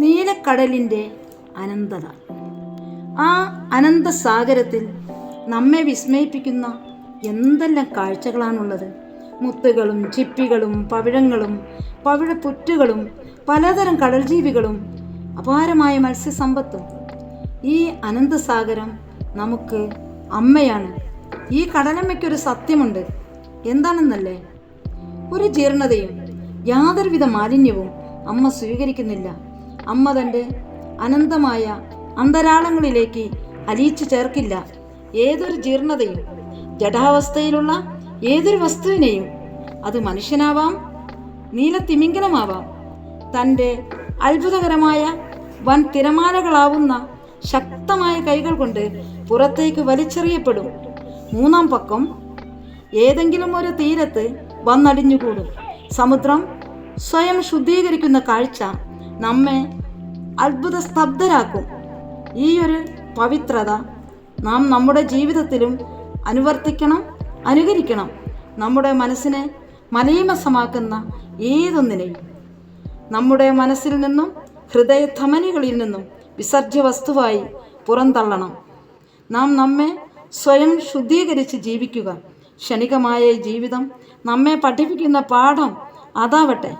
നീലക്കടലിൻ്റെ അനന്തത. ആ അനന്തസാഗരത്തിൽ നമ്മെ വിസ്മയിപ്പിക്കുന്ന എന്തെല്ലാം കാഴ്ചകളാണുള്ളത്. മുത്തുകളും ചിപ്പികളും പവിഴങ്ങളും പവിഴപ്പുറ്റുകളും പലതരം കടൽ ജീവികളും അപാരമായ മത്സ്യസമ്പത്തും. ഈ അനന്തസാഗരം നമുക്ക് അമ്മയാണ്. ഈ കടലമ്മയ്ക്കൊരു സത്യമുണ്ട്. എന്താണെന്നല്ലേ? ഒരു ജീർണതയും യാതൊരുവിധ മാലിന്യവും അമ്മ സ്വീകരിക്കുന്നില്ല. അമ്മ തൻ്റെ അനന്തമായ അന്തരാളങ്ങളിലേക്ക് അലിയിച്ചു ചേർക്കില്ല ഏതൊരു ജീർണതയും. ജഡാവസ്ഥയിലുള്ള ഏതൊരു വസ്തുവിനെയും, അത് മനുഷ്യനാവാം, നീലത്തിമിംഗലമാവാം, തൻ്റെ അത്ഭുതകരമായ വൻ തിരമാലകളാവുന്ന ശക്തമായ കൈകൾ കൊണ്ട് പുറത്തേക്ക് വലിച്ചെറിയപ്പെടും. മൂന്നാം പക്കം ഏതെങ്കിലും ഒരു തീരത്ത് വന്നടിഞ്ഞുകൂടും. സമുദ്രം സ്വയം ശുദ്ധീകരിക്കുന്ന കാഴ്ച നമ്മെ അത്ഭുത സ്തബ്ധരാക്കും. ഈ ഒരു പവിത്രത നാം നമ്മുടെ ജീവിതത്തിലും അനുവർത്തിക്കണം, അനുകരിക്കണം. നമ്മുടെ മനസ്സിനെ മലീമസമാക്കുന്ന ഏതൊന്നിനെയും നമ്മുടെ മനസ്സിൽ നിന്നും ഹൃദയധമനികളിൽ നിന്നും വിസർജ്യ വസ്തുവായി പുറന്തള്ളണം. നാം നമ്മെ സ്വയം ശുദ്ധീകരിച്ച് ജീവിക്കുക. ക്ഷണികമായ ഈ ജീവിതം നമ്മെ പഠിപ്പിക്കുന്ന പാഠം അതാവട്ടെ.